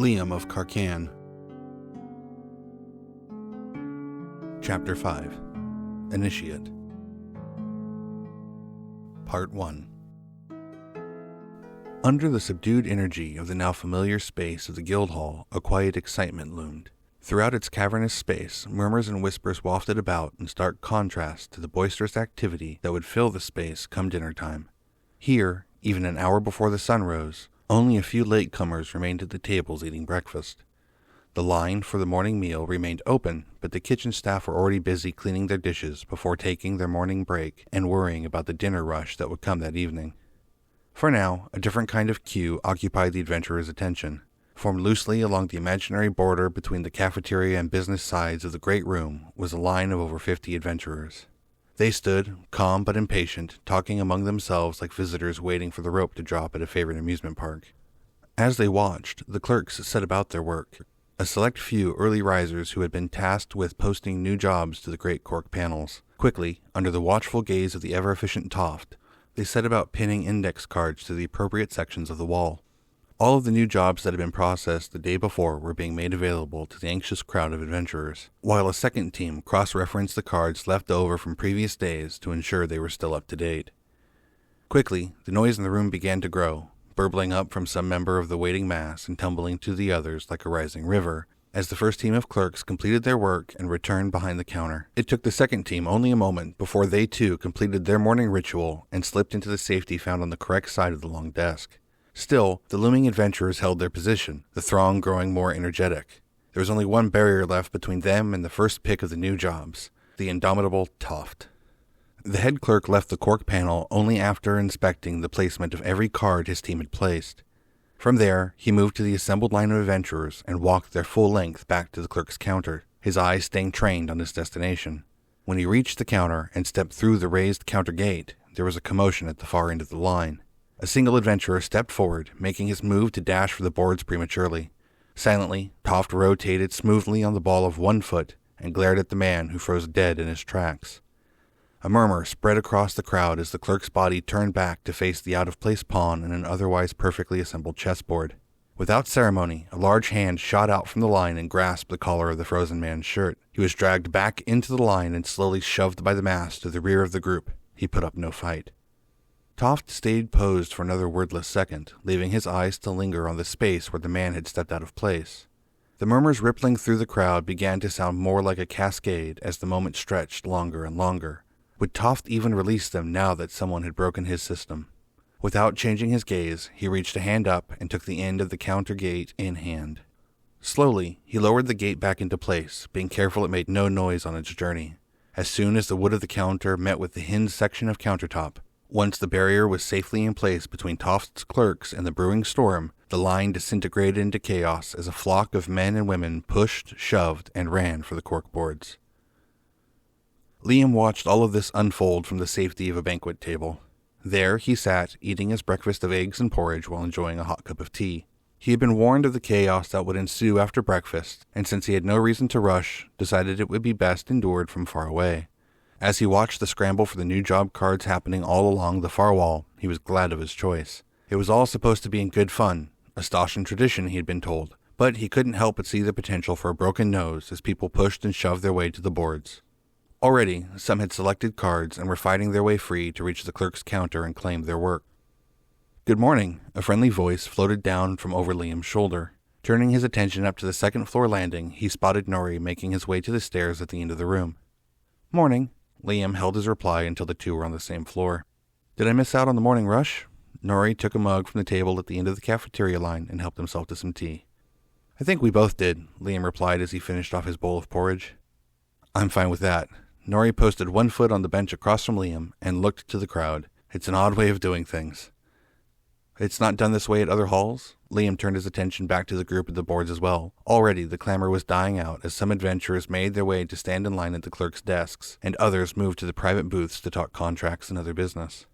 Liam of Carcanne. Chapter 5. Initiate. Part 1. Under the subdued energy of the now familiar space of the Guildhall, a quiet excitement loomed. Throughout its cavernous space, murmurs and whispers wafted about in stark contrast to the boisterous activity that would fill the space come dinner time. Here, even an hour before the sun rose, only a few latecomers remained at the tables eating breakfast. The line for the morning meal remained open, but the kitchen staff were already busy cleaning their dishes before taking their morning break and worrying about the dinner rush that would come that evening. For now, a different kind of queue occupied the adventurers' attention. Formed loosely along the imaginary border between the cafeteria and business sides of the great room was a line of over 50 adventurers. They stood, calm but impatient, talking among themselves like visitors waiting for the rope to drop at a favorite amusement park. As they watched, the clerks set about their work. A select few early risers who had been tasked with posting new jobs to the great cork panels. Quickly, under the watchful gaze of the ever-efficient Toft, they set about pinning index cards to the appropriate sections of the wall. All of the new jobs that had been processed the day before were being made available to the anxious crowd of adventurers, while a second team cross-referenced the cards left over from previous days to ensure they were still up to date. Quickly, the noise in the room began to grow, burbling up from some member of the waiting mass and tumbling to the others like a rising river, as the first team of clerks completed their work and returned behind the counter. It took the second team only a moment before they too completed their morning ritual and slipped into the safety found on the correct side of the long desk. Still, the looming adventurers held their position, the throng growing more energetic. There was only one barrier left between them and the first pick of the new jobs, the indomitable Toft. The head clerk left the cork panel only after inspecting the placement of every card his team had placed. From there, he moved to the assembled line of adventurers and walked their full length back to the clerk's counter, his eyes staying trained on his destination. When he reached the counter and stepped through the raised counter gate, there was a commotion at the far end of the line. A single adventurer stepped forward, making his move to dash for the boards prematurely. Silently, Toft rotated smoothly on the ball of 1 foot and glared at the man who froze dead in his tracks. A murmur spread across the crowd as the clerk's body turned back to face the out-of-place pawn in an otherwise perfectly assembled chessboard. Without ceremony, a large hand shot out from the line and grasped the collar of the frozen man's shirt. He was dragged back into the line and slowly shoved by the mass to the rear of the group. He put up no fight. Toft stayed posed for another wordless second, leaving his eyes to linger on the space where the man had stepped out of place. The murmurs rippling through the crowd began to sound more like a cascade as the moment stretched longer and longer. Would Toft even release them now that someone had broken his system? Without changing his gaze, he reached a hand up and took the end of the counter gate in hand. Slowly, he lowered the gate back into place, being careful it made no noise on its journey. As soon as the wood of the counter met with the hinged section of countertop, once the barrier was safely in place between Toft's clerks and the brewing storm, the line disintegrated into chaos as a flock of men and women pushed, shoved, and ran for the corkboards. Liam watched all of this unfold from the safety of a banquet table. There he sat, eating his breakfast of eggs and porridge while enjoying a hot cup of tea. He had been warned of the chaos that would ensue after breakfast, and since he had no reason to rush, decided it would be best endured from far away. As he watched the scramble for the new job cards happening all along the far wall, he was glad of his choice. It was all supposed to be in good fun, a Stauschen tradition he had been told, but he couldn't help but see the potential for a broken nose as people pushed and shoved their way to the boards. Already, some had selected cards and were fighting their way free to reach the clerk's counter and claim their work. "Good morning," a friendly voice floated down from over Liam's shoulder. Turning his attention up to the second-floor landing, he spotted Norrie making his way to the stairs at the end of the room. "Morning." Liam held his reply until the two were on the same floor. "Did I miss out on the morning rush?" Norrie took a mug from the table at the end of the cafeteria line and helped himself to some tea. "I think we both did," Liam replied as he finished off his bowl of porridge. "I'm fine with that." Norrie posted 1 foot on the bench across from Liam and looked to the crowd. "It's an odd way of doing things." "It's not done this way at other halls?" Liam turned his attention back to the group at the boards as well. Already the clamor was dying out as some adventurers made their way to stand in line at the clerks' desks, and others moved to the private booths to talk contracts and other business.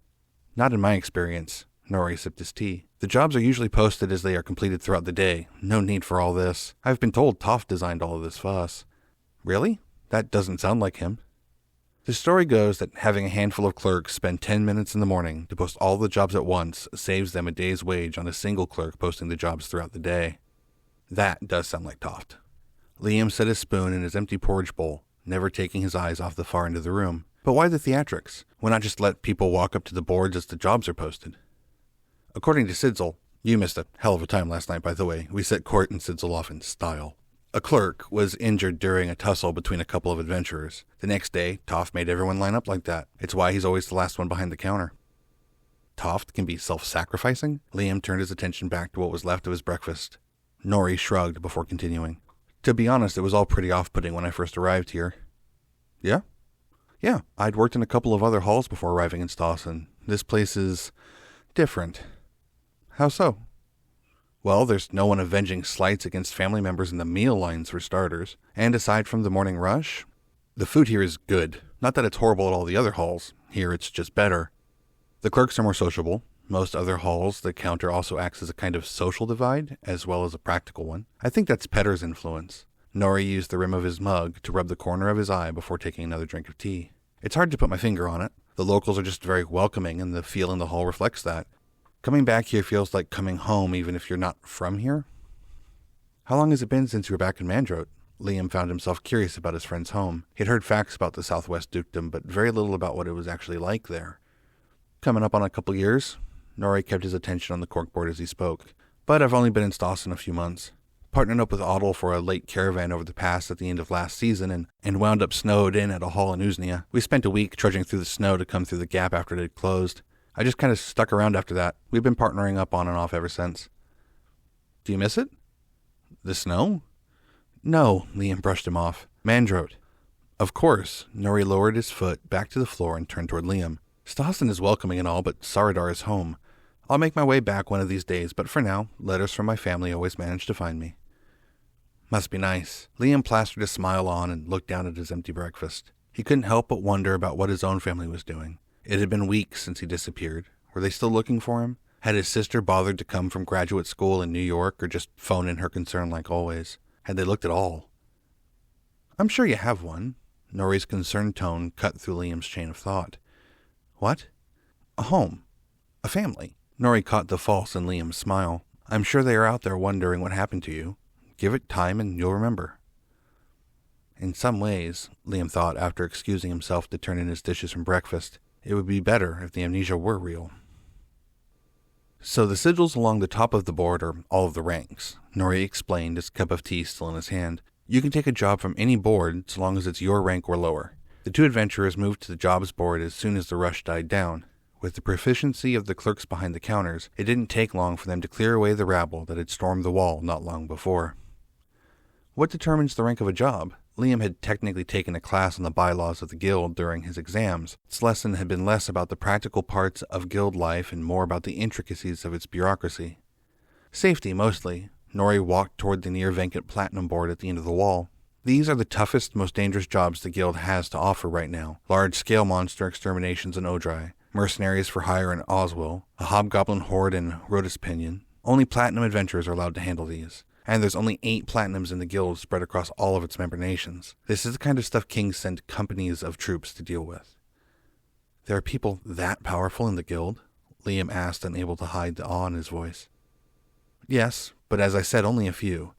"Not in my experience." Norrie sipped his tea. "The jobs are usually posted as they are completed throughout the day. No need for all this. I've been told Toft designed all of this fuss." "Really? That doesn't sound like him." The story goes that having a handful of clerks spend 10 minutes in the morning to post all the jobs at once saves them a day's wage on a single clerk posting the jobs throughout the day. That does sound like Toft. Liam set his spoon in his empty porridge bowl, never taking his eyes off the far end of the room. But why the theatrics? Why not just let people walk up to the boards as the jobs are posted? According to Sidsel, you missed a hell of a time last night, by the way. We set Court and Sidsel off in style. A clerk was injured during a tussle between a couple of adventurers. The next day, Toft made everyone line up like that. It's why he's always the last one behind the counter. Toft can be self-sacrificing? Liam turned his attention back to what was left of his breakfast. Norrie shrugged before continuing. To be honest, it was all pretty off-putting when I first arrived here. Yeah? Yeah, I'd worked in a couple of other halls before arriving in Stawson. This place is different. How so? Well, there's no one avenging slights against family members in the meal lines for starters. And aside from the morning rush, the food here is good. Not that it's horrible at all the other halls. Here it's just better. The clerks are more sociable. Most other halls, the counter also acts as a kind of social divide, as well as a practical one. I think that's Petter's influence. Norrie used the rim of his mug to rub the corner of his eye before taking another drink of tea. It's hard to put my finger on it. The locals are just very welcoming, and the feel in the hall reflects that. Coming back here feels like coming home, even if you're not from here. How long has it been since you were back in Mandrote? Liam found himself curious about his friend's home. He'd heard facts about the Southwest Dukedom, but very little about what it was actually like there. Coming up on a couple years. Norrie kept his attention on the corkboard as he spoke. But I've only been in Stawson a few months. Partnered up with Audel for a late caravan over the pass at the end of last season and wound up snowed in at a hall in Usnia. We spent a week trudging through the snow to come through the gap after it had closed. I just kind of stuck around after that. We've been partnering up on and off ever since. Do you miss it? The snow? No, Liam brushed him off. Mandrote. Of course. Norrie lowered his foot back to the floor and turned toward Liam. Stawson is welcoming and all, but Saradar is home. I'll make my way back one of these days, but for now, letters from my family always manage to find me. Must be nice. Liam plastered a smile on and looked down at his empty breakfast. He couldn't help but wonder about what his own family was doing. It had been weeks since he disappeared. Were they still looking for him? Had his sister bothered to come from graduate school in New York or just phone in her concern like always? Had they looked at all? I'm sure you have one. Norrie's concerned tone cut through Liam's chain of thought. What? A home. A family. Norrie caught the false in Liam's smile. I'm sure they are out there wondering what happened to you. Give it time and you'll remember. In some ways, Liam thought after excusing himself to turn in his dishes from breakfast, it would be better if the amnesia were real. So the sigils along the top of the board are all of the ranks, Norrie explained, his cup of tea still in his hand. You can take a job from any board so long as it's your rank or lower. The two adventurers moved to the jobs board as soon as the rush died down. With the proficiency of the clerks behind the counters, it didn't take long for them to clear away the rabble that had stormed the wall not long before. What determines the rank of a job? Liam had technically taken a class on the bylaws of the guild during his exams. Its lesson had been less about the practical parts of guild life and more about the intricacies of its bureaucracy. Safety, mostly. Norrie walked toward the near-vacant platinum board at the end of the wall. These are the toughest, most dangerous jobs the guild has to offer right now. Large-scale monster exterminations in Odrai, mercenaries for hire in Oswell, a hobgoblin horde in Rotispinion. Only platinum adventurers are allowed to handle these. And there's only 8 platinums in the guild spread across all of its member nations. This is the kind of stuff kings send companies of troops to deal with. There are people that powerful in the guild? Liam asked, unable to hide the awe in his voice. Yes, but as I said, only a few.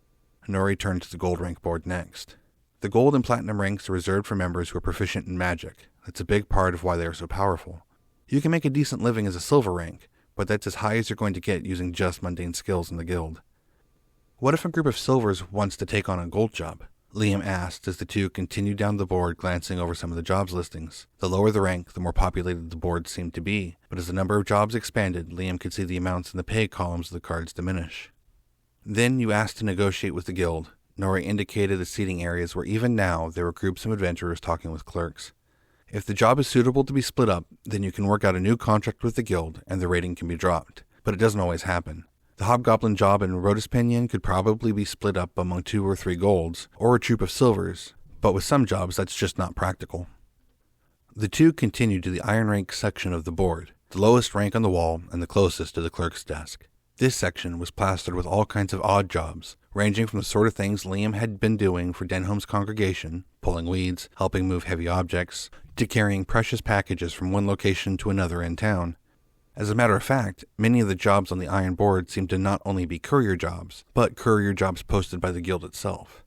Norrie turned to the gold rank board next. The gold and platinum ranks are reserved for members who are proficient in magic. That's a big part of why they are so powerful. You can make a decent living as a silver rank, but that's as high as you're going to get using just mundane skills in the guild. What if a group of silvers wants to take on a gold job? Liam asked as the two continued down the board, glancing over some of the jobs listings. The lower the rank, the more populated the board seemed to be, but as the number of jobs expanded, Liam could see the amounts in the pay columns of the cards diminish. Then you asked to negotiate with the guild. Norrie indicated the seating areas where even now there were groups of adventurers talking with clerks. If the job is suitable to be split up, then you can work out a new contract with the guild and the rating can be dropped, but it doesn't always happen. The hobgoblin job in Rotispinion could probably be split up among 2 or 3 golds, or a troop of silvers, but with some jobs that's just not practical. The two continued to the iron rank section of the board, the lowest rank on the wall and the closest to the clerk's desk. This section was plastered with all kinds of odd jobs, ranging from the sort of things Liam had been doing for Denholm's congregation, pulling weeds, helping move heavy objects, to carrying precious packages from one location to another in town. As a matter of fact, many of the jobs on the iron board seemed to not only be courier jobs, but courier jobs posted by the guild itself.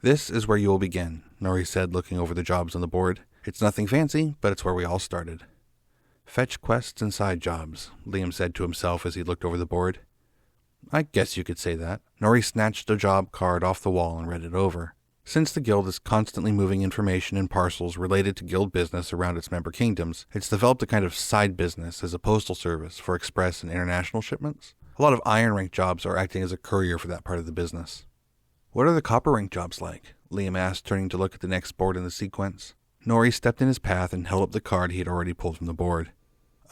"This is where you will begin," Norrie said, looking over the jobs on the board. "It's nothing fancy, but it's where we all started." "Fetch quests and side jobs," Liam said to himself as he looked over the board. "I guess you could say that." Norrie snatched a job card off the wall and read it over. Since the guild is constantly moving information in parcels related to guild business around its member kingdoms, it's developed a kind of side business as a postal service for express and international shipments. A lot of iron rank jobs are acting as a courier for that part of the business. "What are the copper rank jobs like?" Liam asked, turning to look at the next board in the sequence. Norrie stepped in his path and held up the card he had already pulled from the board.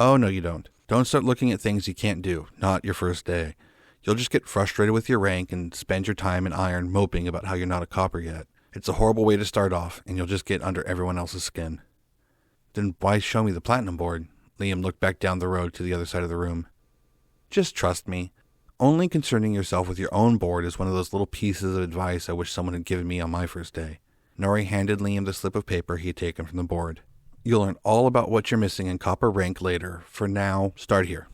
"Oh, no you don't. Don't start looking at things you can't do, not your first day. You'll just get frustrated with your rank and spend your time in iron moping about how you're not a copper yet. It's a horrible way to start off, and you'll just get under everyone else's skin." "Then why show me the platinum board?" Liam looked back down the road to the other side of the room. "Just trust me. Only concerning yourself with your own board is one of those little pieces of advice I wish someone had given me on my first day." Norrie handed Liam the slip of paper he had taken from the board. "You'll learn all about what you're missing in copper rank later. For now, start here."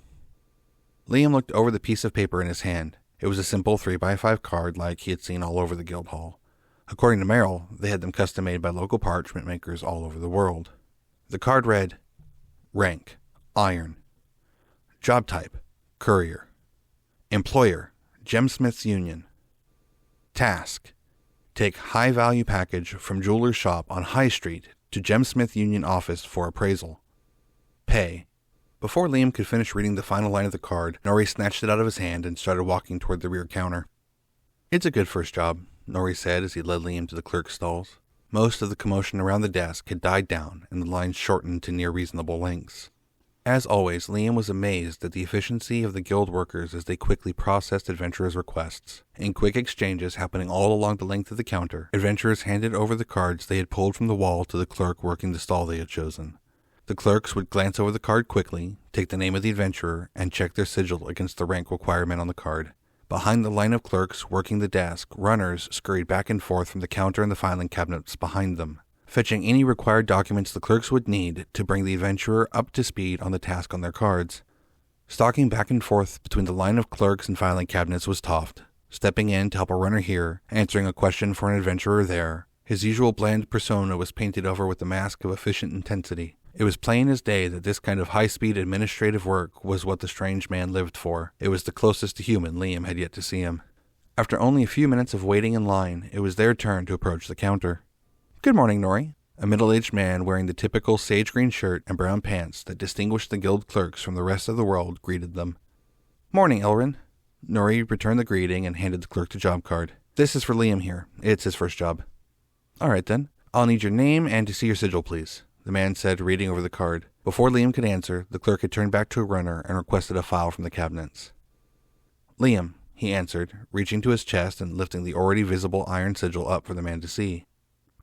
Liam looked over the piece of paper in his hand. It was a simple 3x5 card like he had seen all over the guild hall. According to Merrill, they had them custom-made by local parchment makers all over the world. The card read, Rank, Iron. Job type, Courier. Employer, Gemsmiths Union. Task, take high-value package from jeweler's shop on High Street to Gemsmith Union office for appraisal. Pay. Before Liam could finish reading the final line of the card, Norrie snatched it out of his hand and started walking toward the rear counter. "It's a good first job," Norrie said as he led Liam to the clerk's stalls. Most of the commotion around the desk had died down, and the lines shortened to near reasonable lengths. As always, Liam was amazed at the efficiency of the guild workers as they quickly processed adventurers' requests. In quick exchanges happening all along the length of the counter, adventurers handed over the cards they had pulled from the wall to the clerk working the stall they had chosen. The clerks would glance over the card quickly, take the name of the adventurer, and check their sigil against the rank requirement on the card. Behind the line of clerks working the desk, runners scurried back and forth from the counter and the filing cabinets behind them, fetching any required documents the clerks would need to bring the adventurer up to speed on the task on their cards. Stalking back and forth between the line of clerks and filing cabinets was Toft, stepping in to help a runner here, answering a question for an adventurer there. His usual bland persona was painted over with the mask of efficient intensity. It was plain as day that this kind of high-speed administrative work was what the strange man lived for. It was the closest to human Liam had yet to see him. After only a few minutes of waiting in line, it was their turn to approach the counter. "Good morning, Norrie." A middle-aged man wearing the typical sage-green shirt and brown pants that distinguished the guild clerks from the rest of the world greeted them. "Morning, Elrin." Norrie returned the greeting and handed the clerk the job card. "This is for Liam here. It's his first job." "All right, then. I'll need your name and to see your sigil, please," the man said, reading over the card. Before Liam could answer, the clerk had turned back to a runner and requested a file from the cabinets. "Liam," he answered, reaching to his chest and lifting the already visible iron sigil up for the man to see.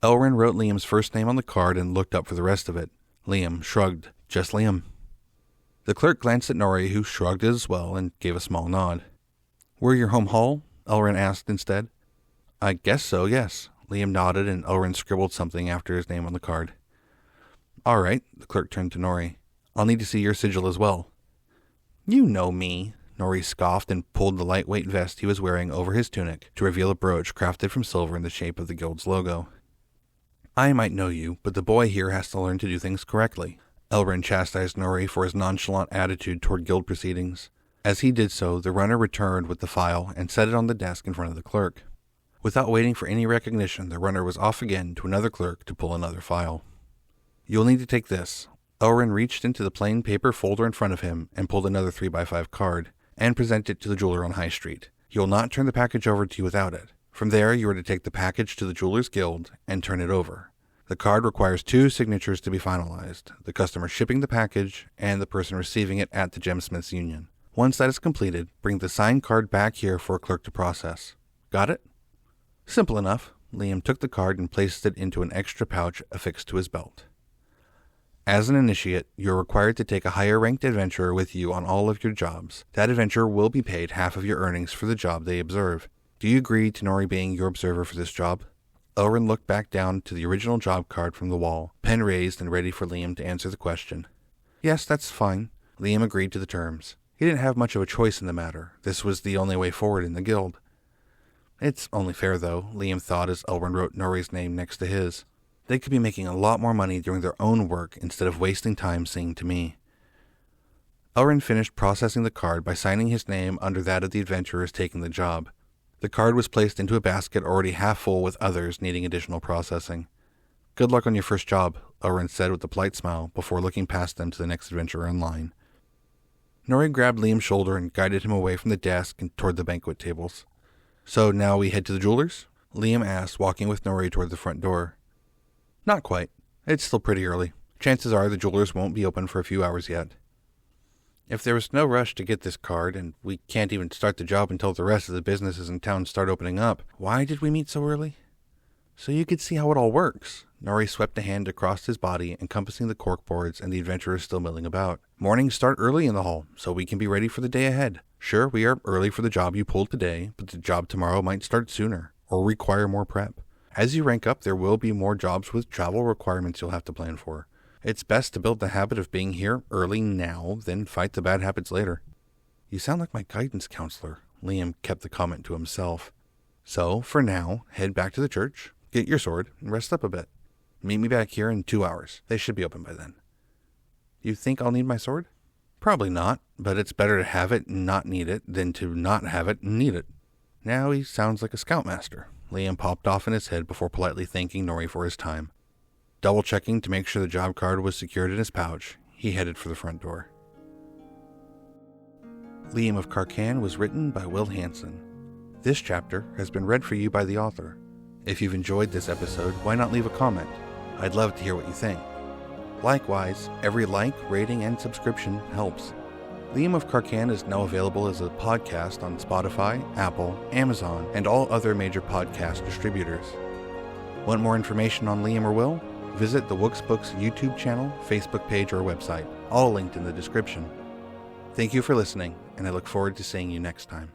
Elrin wrote Liam's first name on the card and looked up for the rest of it. Liam shrugged. "Just Liam." The clerk glanced at Norrie, who shrugged as well and gave a small nod. "We're your home hall?" Elrin asked instead. "I guess so, yes." Liam nodded and Elrin scribbled something after his name on the card. "All right," the clerk turned to Norrie. "I'll need to see your sigil as well." "You know me," Norrie scoffed and pulled the lightweight vest he was wearing over his tunic to reveal a brooch crafted from silver in the shape of the guild's logo. "I might know you, but the boy here has to learn to do things correctly." Elrin chastised Norrie for his nonchalant attitude toward guild proceedings. As he did so, the runner returned with the file and set it on the desk in front of the clerk. Without waiting for any recognition, the runner was off again to another clerk to pull another file. "You'll need to take this." Elrin reached into the plain paper folder in front of him and pulled another 3x5 card, and presented it to the jeweler on High Street. "He will not turn the package over to you without it. From there, you are to take the package to the Jewelers Guild and turn it over. The card requires 2 signatures to be finalized, the customer shipping the package and the person receiving it at the Gemsmiths Union. Once that is completed, bring the signed card back here for a clerk to process. Got it?" "Simple enough." Liam took the card and placed it into an extra pouch affixed to his belt. "As an initiate, you are required to take a higher-ranked adventurer with you on all of your jobs. That adventurer will be paid half of your earnings for the job they observe. Do you agree to Norrie being your observer for this job?" Elrin looked back down to the original job card from the wall, pen raised and ready for Liam to answer the question. "Yes, that's fine. Liam agreed to the terms. He didn't have much of a choice in the matter. This was the only way forward in the guild. It's only fair, though, Liam thought as Elrond wrote Norrie's name next to his. They could be making a lot more money doing their own work instead of wasting time singing to me. Elrond finished processing the card by signing his name under that of the adventurers taking the job. The card was placed into a basket already half full with others needing additional processing. Good luck on your first job, Elrond said with a polite smile before looking past them to the next adventurer in line. Norrie grabbed Liam's shoulder and guided him away from the desk and toward the banquet tables. So now we head to the jeweler's? Liam asked, walking with Norrie toward the front door. Not quite. It's still pretty early. Chances are the jeweler's won't be open for a few hours yet. If there was no rush to get this card, and we can't even start the job until the rest of the businesses in town start opening up, why did we meet so early? So you could see how it all works. Norrie swept a hand across his body, encompassing the corkboards and the adventurers still milling about. Mornings start early in the hall, so we can be ready for the day ahead. Sure, we are early for the job you pulled today, but the job tomorrow might start sooner, or require more prep. As you rank up, there will be more jobs with travel requirements you'll have to plan for. It's best to build the habit of being here early now, then fight the bad habits later. You sound like my guidance counselor, Liam kept the comment to himself. So, for now, head back to the church, get your sword, and rest up a bit. Meet me back here in 2 hours. They should be open by then. You think I'll need my sword? Probably not, but it's better to have it and not need it than to not have it and need it. Now he sounds like a scoutmaster. Liam popped off in his head before politely thanking Norrie for his time. Double-checking to make sure the job card was secured in his pouch, he headed for the front door. Liam of Carcanne was written by Will Hansen. This chapter has been read for you by the author. If you've enjoyed this episode, why not leave a comment? I'd love to hear what you think. Likewise, every like, rating, and subscription helps. Liam of Carcanne is now available as a podcast on Spotify, Apple, Amazon, and all other major podcast distributors. Want more information on Liam or Will? Visit the Wooks Books YouTube channel, Facebook page, or website, all linked in the description. Thank you for listening, and I look forward to seeing you next time.